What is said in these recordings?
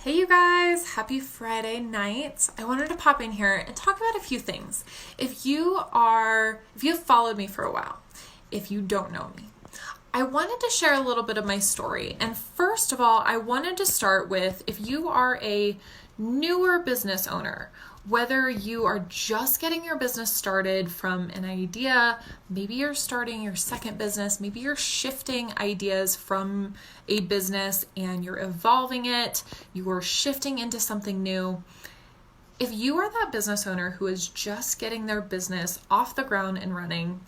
Hey you guys, happy Friday night. I wanted to pop in here and talk about a few things. If you've followed me for a while, if you don't know me, I wanted to share a little bit of my story. And first of all, I wanted to start with if you are a newer business owner, whether you are just getting your business started from an idea, maybe you're starting your second business, maybe you're shifting ideas from a business and you're evolving it, you're shifting into something new. If you are that business owner who is just getting their business off the ground and running,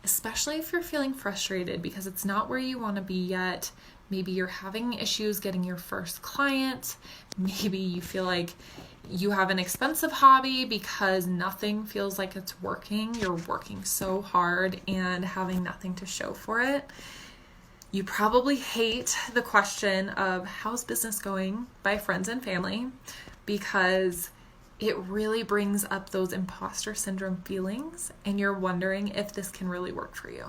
especially if you're feeling frustrated because it's not where you want to be yet, maybe you're having issues getting your first client, maybe you feel like you have an expensive hobby because nothing feels like it's working. You're working so hard and having nothing to show for it. You probably hate the question of how's business going by friends and family because it really brings up those imposter syndrome feelings and you're wondering if this can really work for you.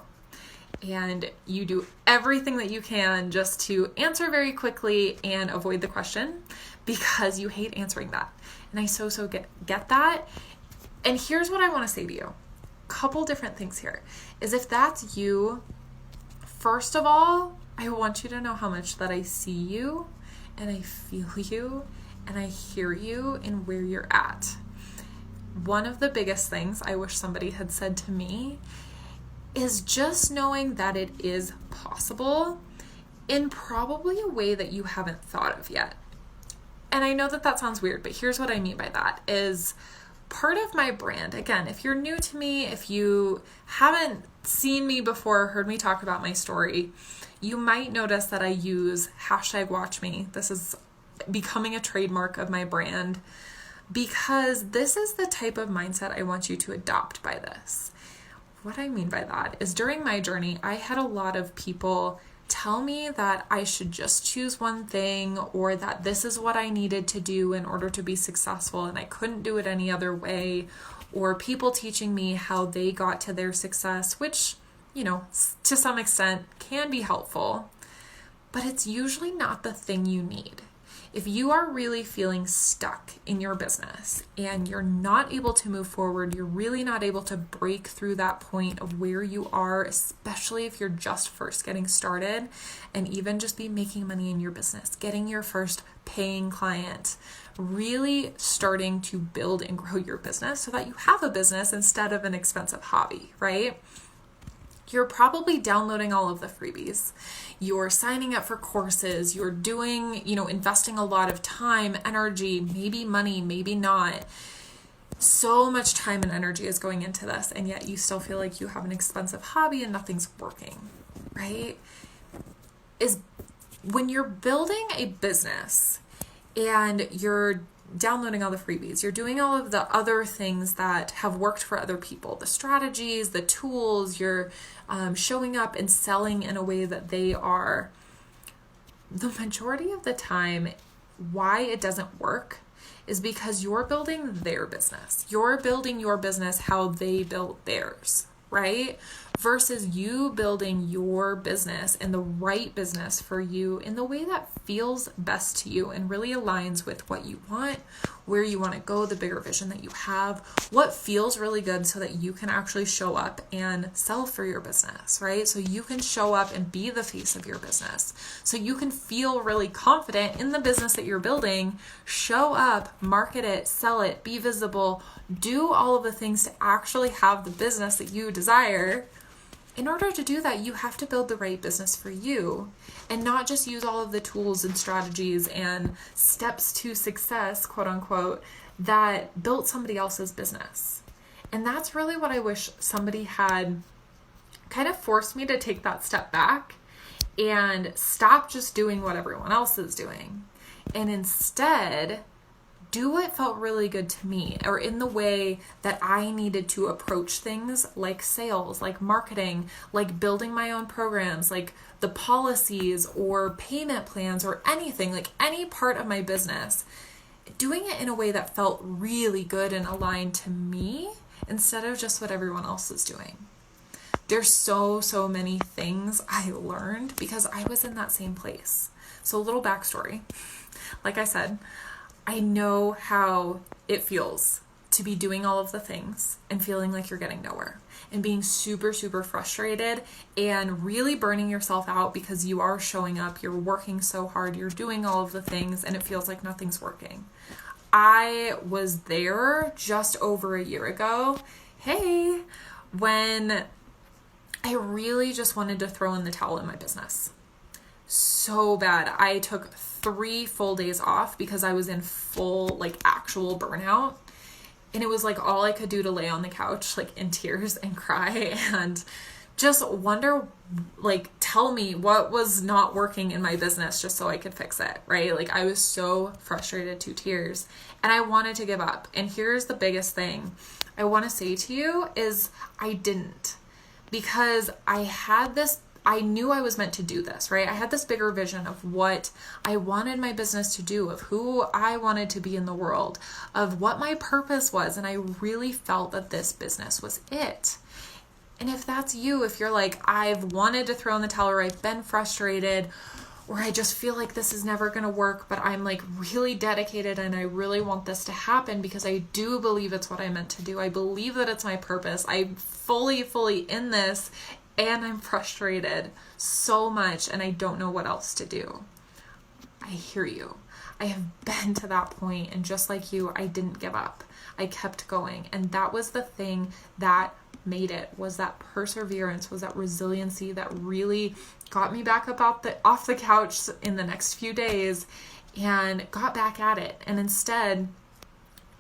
And you do everything that you can just to answer very quickly and avoid the question because you hate answering that. And I so get that. And here's what I want to say to you. Couple different things here is if that's you, first of all, I want you to know how much that I see you and I feel you and I hear you in where you're at. One of the biggest things I wish somebody had said to me is just knowing that it is possible in probably a way that you haven't thought of yet. And I know that sounds weird, but here's what I mean by that is part of my brand. Again, if you're new to me, if you haven't seen me before, heard me talk about my story, you might notice that I use #WatchMe. This is becoming a trademark of my brand because this is the type of mindset I want you to adopt by this. What I mean by that is during my journey, I had a lot of people tell me that I should just choose one thing or that this is what I needed to do in order to be successful and I couldn't do it any other way, or people teaching me how they got to their success, which, to some extent can be helpful, but it's usually not the thing you need. If you are really feeling stuck in your business and you're not able to move forward, you're really not able to break through that point of where you are, especially if you're just first getting started and even just be making money in your business, getting your first paying client, really starting to build and grow your business so that you have a business instead of an expensive hobby, right? You're probably downloading all of the freebies. You're signing up for courses. You're doing, investing a lot of time, energy, maybe money, maybe not. So much time and energy is going into this, and yet you still feel like you have an expensive hobby and nothing's working, right? Is when you're building a business and you're downloading all the freebies, you're doing all of the other things that have worked for other people, the strategies, the tools, you're showing up and selling in a way that they are. The majority of the time, why it doesn't work is because you're building their business. You're building your business how they built theirs, right? Versus you building your business and the right business for you in the way that feels best to you and really aligns with what you want, where you want to go, the bigger vision that you have, what feels really good so that you can actually show up and sell for your business, right? So you can show up and be the face of your business. So you can feel really confident in the business that you're building, show up, market it, sell it, be visible, do all of the things to actually have the business that you desire. In order to do that, you have to build the right business for you and not just use all of the tools and strategies and steps to success, quote unquote, that built somebody else's business. And that's really what I wish somebody had kind of forced me to take that step back and stop just doing what everyone else is doing and instead do what felt really good to me or in the way that I needed to approach things like sales, like marketing, like building my own programs, like the policies or payment plans or anything, like any part of my business, doing it in a way that felt really good and aligned to me instead of just what everyone else is doing. There's so many things I learned because I was in that same place. So a little backstory. Like I said, I know how it feels to be doing all of the things and feeling like you're getting nowhere and being super, super frustrated and really burning yourself out because you are showing up, you're working so hard, you're doing all of the things, and it feels like nothing's working. I was there just over a year ago, when I really just wanted to throw in the towel in my business. So bad. I took 3 full days off because I was in full, actual burnout. And it was all I could do to lay on the couch, in tears and cry and just wonder, tell me what was not working in my business just so I could fix it, right? I was so frustrated to tears and I wanted to give up. And here's the biggest thing I want to say to you is I didn't, because I knew I was meant to do this, right? I had this bigger vision of what I wanted my business to do, of who I wanted to be in the world, of what my purpose was. And I really felt that this business was it. And if that's you, if you're I've wanted to throw in the towel, or I've been frustrated, or I just feel like this is never going to work, but I'm really dedicated and I really want this to happen because I do believe it's what I meant to do. I believe that it's my purpose. I'm fully in this. And I'm frustrated so much and I don't know what else to do. I hear you. I have been to that point, and just like you, I didn't give up. I kept going. And that was the thing that made it, was that perseverance, was that resiliency that really got me back up off the couch in the next few days and got back at it. And instead,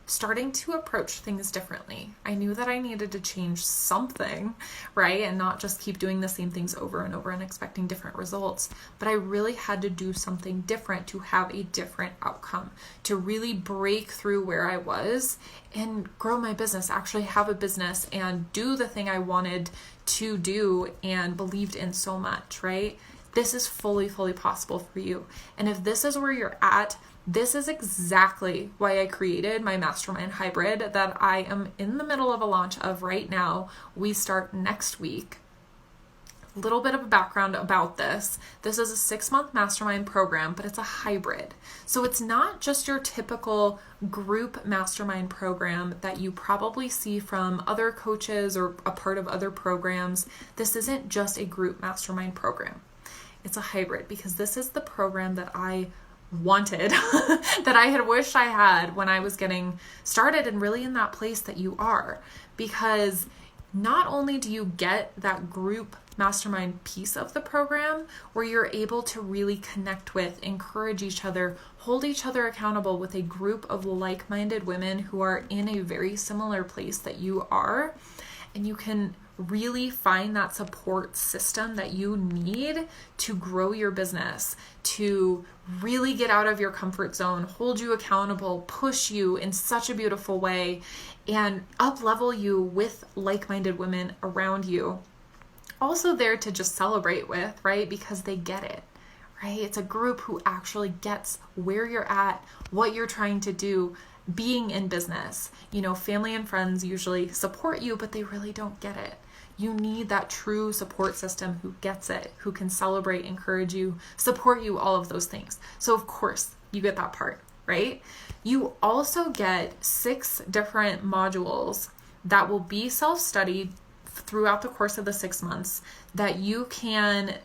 starting to approach things differently. I knew that I needed to change something, right? And not just keep doing the same things over and over and expecting different results. But I really had to do something different to have a different outcome, to really break through where I was and grow my business, actually have a business and do the thing I wanted to do and believed in so much, right? This is fully possible for you. And if this is where you're at, this is exactly why I created my mastermind hybrid that I am in the middle of a launch of right now. We start next week. A little bit of a background about this. This is a 6-month mastermind program, but it's a hybrid. So it's not just your typical group mastermind program that you probably see from other coaches or a part of other programs. This isn't just a group mastermind program. It's a hybrid because this is the program that I wanted, that I had wished I had when I was getting started and really in that place that you are. Because not only do you get that group mastermind piece of the program where you're able to really connect with, encourage each other, hold each other accountable with a group of like-minded women who are in a very similar place that you are, and you can really find that support system that you need to grow your business, to really get out of your comfort zone, hold you accountable, push you in such a beautiful way, and up-level you with like-minded women around you. Also there to just celebrate with, right? Because they get it, right? It's a group who actually gets where you're at, what you're trying to do, being in business. Family and friends usually support you, but they really don't get it. You need that true support system who gets it, who can celebrate, encourage you, support you, all of those things. So of course you get that part, right? You also get 6 different modules that will be self-studied throughout the course of the 6 months that you can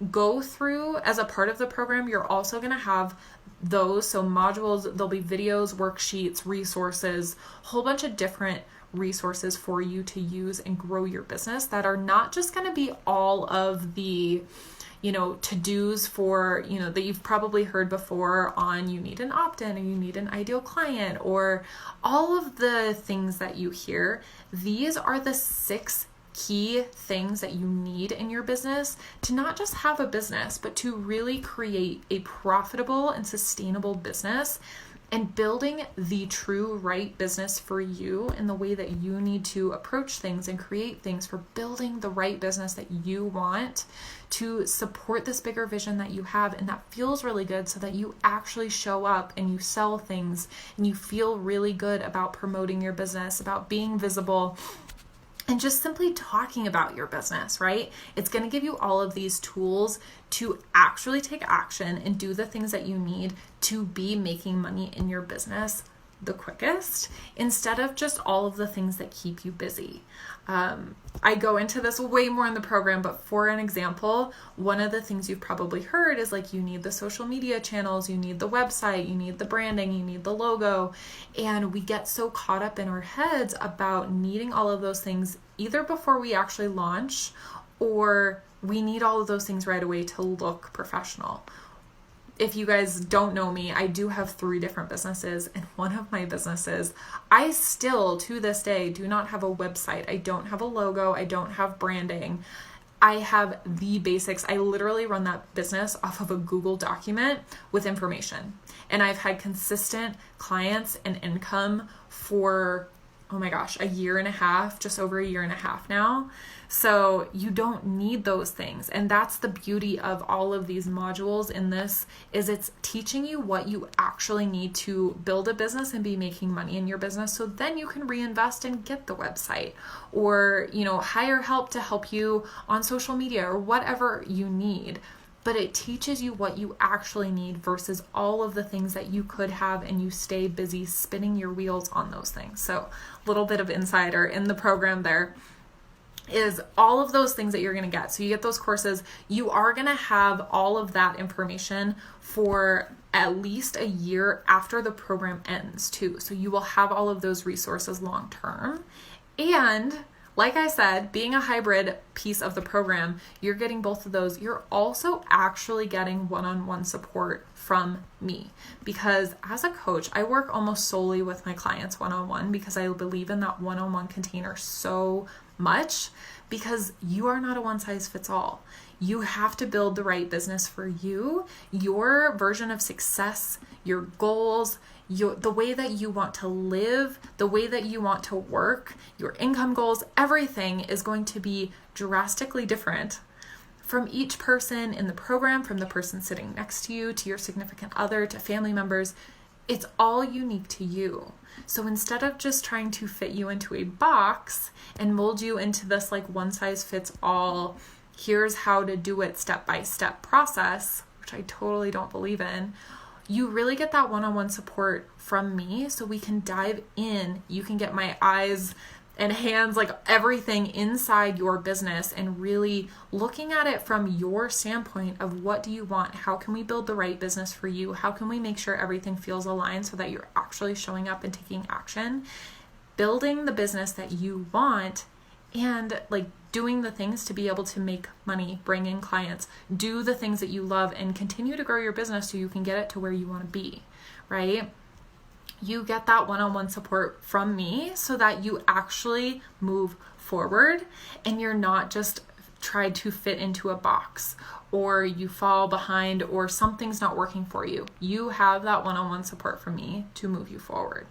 go through as a part of the program. You're also going to have those. So modules, there'll be videos, worksheets, resources, a whole bunch of different resources for you to use and grow your business that are not just going to be all of the, to-dos for, that you've probably heard before on you need an opt-in or you need an ideal client or all of the things that you hear. These are the 6 key things that you need in your business to not just have a business, but to really create a profitable and sustainable business and building the true right business for you in the way that you need to approach things and create things for building the right business that you want to support this bigger vision that you have and that feels really good, so that you actually show up and you sell things and you feel really good about promoting your business, about being visible, and just simply talking about your business, right? It's going to give you all of these tools to actually take action and do the things that you need to be making money in your business the quickest, instead of just all of the things that keep you busy. I go into this way more in the program, but for an example, one of the things you've probably heard is like, you need the social media channels, you need the website, you need the branding, you need the logo. And we get so caught up in our heads about needing all of those things either before we actually launch, or we need all of those things right away to look professional. If you guys don't know me, I do have 3 different businesses, and one of my businesses, I still to this day do not have a website. I don't have a logo. I don't have branding. I have the basics. I literally run that business off of a Google document with information. And I've had consistent clients and income for, oh my gosh, a year and a half, just over a year and a half now. So you don't need those things. And that's the beauty of all of these modules in this, is it's teaching you what you actually need to build a business and be making money in your business. So then you can reinvest and get the website, or, hire help to help you on social media, or whatever you need. But it teaches you what you actually need versus all of the things that you could have, and you stay busy spinning your wheels on those things. So a little bit of insider in the program there is all of those things that you're going to get. So you get those courses, you are going to have all of that information for at least a year after the program ends too. So you will have all of those resources long term. And like I said, being a hybrid piece of the program, you're getting both of those. You're also actually getting one-on-one support from me, because as a coach, I work almost solely with my clients one-on-one, because I believe in that one-on-one container so much, because you are not a one size fits all. You have to build the right business for you, your version of success, your goals, the way that you want to live, the way that you want to work, your income goals. Everything is going to be drastically different from each person in the program, from the person sitting next to you, to your significant other, to family members. It's all unique to you. So instead of just trying to fit you into a box and mold you into this like one size fits all, here's how to do it step-by-step process, which I totally don't believe in, you really get that one-on-one support from me, so we can dive in. You can get my eyes and hands, like everything inside your business, and really looking at it from your standpoint of what do you want? How can we build the right business for you? How can we make sure everything feels aligned so that you're actually showing up and taking action, building the business that you want, and like doing the things to be able to make money, bring in clients, do the things that you love, and continue to grow your business so you can get it to where you want to be, right? You get that one-on-one support from me so that you actually move forward, and you're not just tried to fit into a box, or you fall behind, or something's not working for you. You have that one-on-one support from me to move you forward.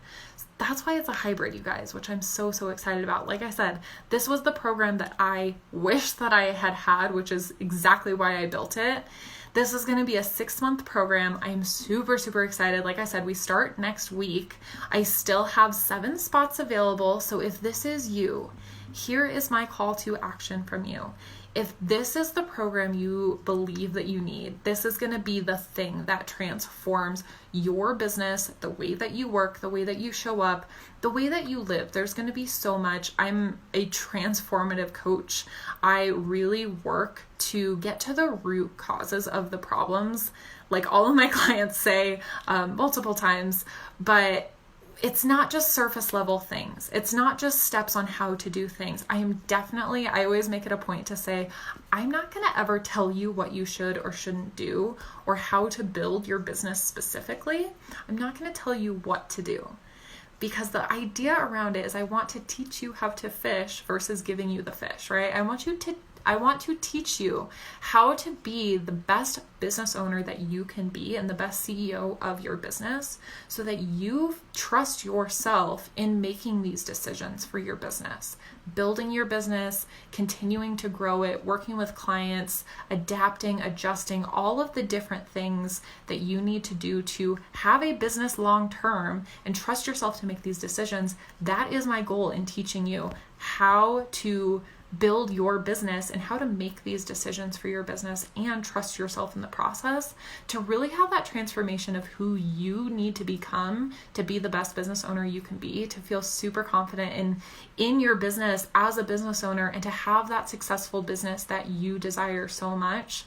That's why it's a hybrid, you guys, which I'm so excited about. Like I said, this was the program that I wish that I had had, which is exactly why I built it. This is going to be a 6-month program. I'm super excited. Like I said, we start next week. I still have 7 spots available. So if this is you, here is my call to action from you. If this is the program you believe that you need, this is going to be the thing that transforms your business, the way that you work, the way that you show up, the way that you live. There's going to be so much. I'm a transformative coach. I really work to get to the root causes of the problems, like all of my clients say multiple times, but it's not just surface level things. It's not just steps on how to do things. I always make it a point to say, I'm not going to ever tell you what you should or shouldn't do, or how to build your business specifically. I'm not going to tell you what to do, because the idea around it is I want to teach you how to fish versus giving you the fish, right? I want I want to teach you how to be the best business owner that you can be and the best CEO of your business so that you trust yourself in making these decisions for your business, building your business, continuing to grow it, working with clients, adapting, adjusting, all of the different things that you need to do to have a business long term and trust yourself to make these decisions. That is my goal in teaching you how to build your business and how to make these decisions for your business and trust yourself in the process to really have that transformation of who you need to become to be the best business owner you can be, to feel super confident in your business as a business owner, and to have that successful business that you desire so much.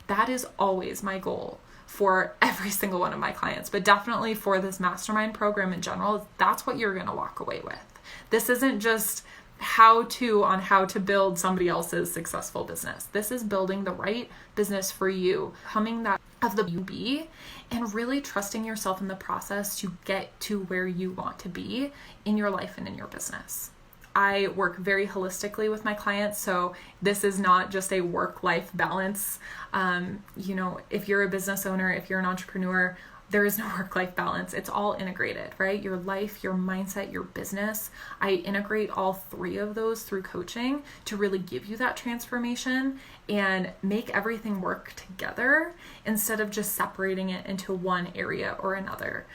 That is always my goal for every single one of my clients, but definitely for this mastermind program in general. That's what you're going to walk away with. This isn't just how to build somebody else's successful business. This is building the right business for you, becoming that of the you be, and really trusting yourself in the process to get to where you want to be in your life and in your business. I work very holistically with my clients, so this is not just a work-life balance. If you're a business owner, if you're an entrepreneur, there is no work-life balance. It's all integrated, right? Your life, your mindset, your business. I integrate all three of those through coaching to really give you that transformation and make everything work together instead of just separating it into one area or another.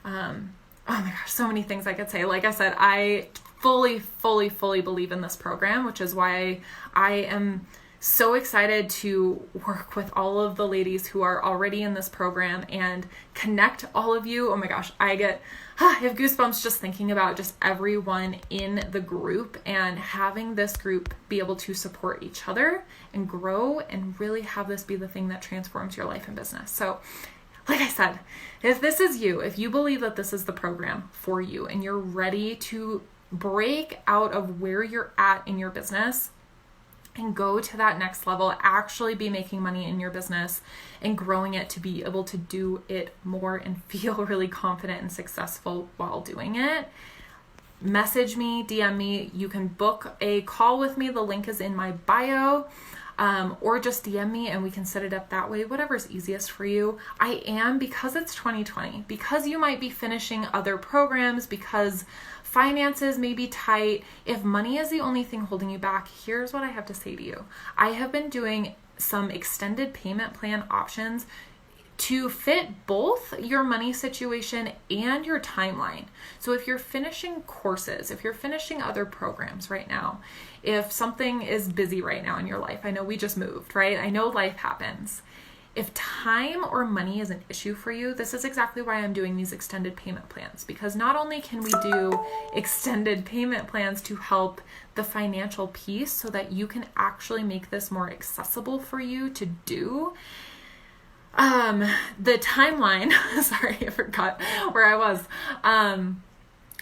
Oh my gosh, so many things I could say. Like I said, I fully believe in this program, which is why I am so excited to work with all of the ladies who are already in this program and connect all of you. Oh my gosh, I have goosebumps just thinking about just everyone in the group and having this group be able to support each other and grow and really have this be the thing that transforms your life and business. So like I said, if this is you, if you believe that this is the program for you and you're ready to break out of where you're at in your business and go to that next level, actually be making money in your business and growing it to be able to do it more and feel really confident and successful while doing it, message me, DM me. You can book a call with me. The link is in my bio. Or just DM me and we can set it up that way, whatever's easiest for you. Because it's 2020, because you might be finishing other programs, because finances may be tight, if money is the only thing holding you back, here's what I have to say to you. I have been doing some extended payment plan options to fit both your money situation and your timeline. So if you're finishing courses, if you're finishing other programs right now, if something is busy right now in your life, I know we just moved, right? I know life happens. If time or money is an issue for you, this is exactly why I'm doing these extended payment plans, because not only can we do extended payment plans to help the financial piece so that you can actually make this more accessible for you to do, the timeline, sorry, I forgot where I was.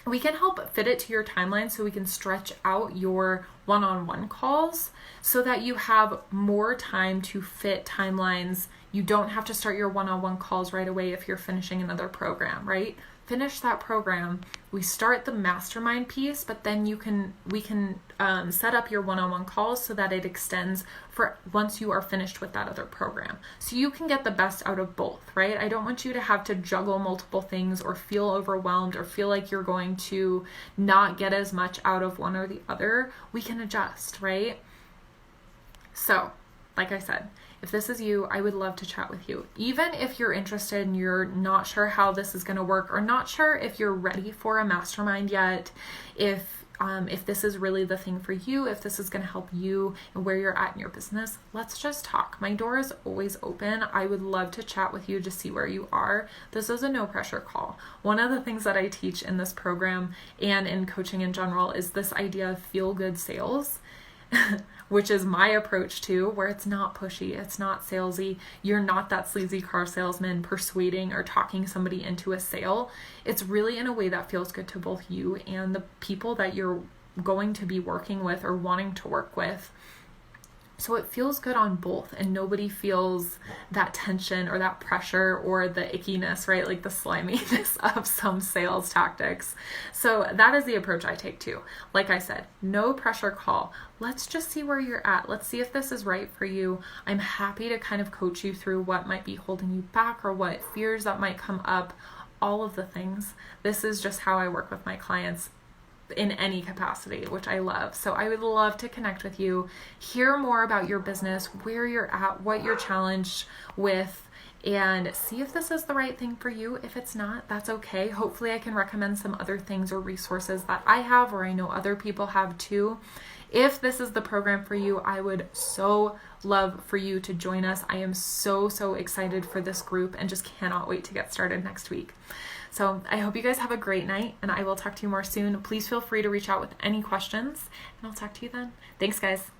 We can help fit it to your timeline so we can stretch out your one-on-one calls so that you have more time to fit timelines. You don't have to start your one-on-one calls right away if you're finishing another program, right? Finish that program. We start the mastermind piece, but then we can set up your one-on-one calls so that it extends for once you are finished with that other program. So you can get the best out of both, right? I don't want you to have to juggle multiple things or feel overwhelmed or feel like you're going to not get as much out of one or the other. We can adjust, right? So, like I said, if this is you, I would love to chat with you. Even if you're interested and you're not sure how this is going to work, or not sure if you're ready for a mastermind yet, if this is really the thing for you, if this is going to help you and where you're at in your business, let's just talk. My door is always open. I would love to chat with you to see where you are. This is a no pressure call. One of the things that I teach in this program and in coaching in general is this idea of feel good sales. Which is my approach to, where it's not pushy, it's not salesy, you're not that sleazy car salesman persuading or talking somebody into a sale. It's really in a way that feels good to both you and the people that you're going to be working with or wanting to work with. So it feels good on both, and nobody feels that tension or that pressure or the ickiness, right? Like the sliminess of some sales tactics. So that is the approach I take too. Like I said, no pressure call. Let's just see where you're at. Let's see if this is right for you. I'm happy to kind of coach you through what might be holding you back or what fears that might come up, all of the things. This is just how I work with my clients in any capacity, which I love. So I would love to connect with you, hear more about your business, where you're at, what you're challenged with, and see if this is the right thing for you. If it's not, that's okay. Hopefully I can recommend some other things or resources that I have or I know other people have too. If this is the program for you, I would so love for you to join us. I am so excited for this group and just cannot wait to get started next week. So I hope you guys have a great night, and I will talk to you more soon. Please feel free to reach out with any questions, and I'll talk to you then. Thanks, guys.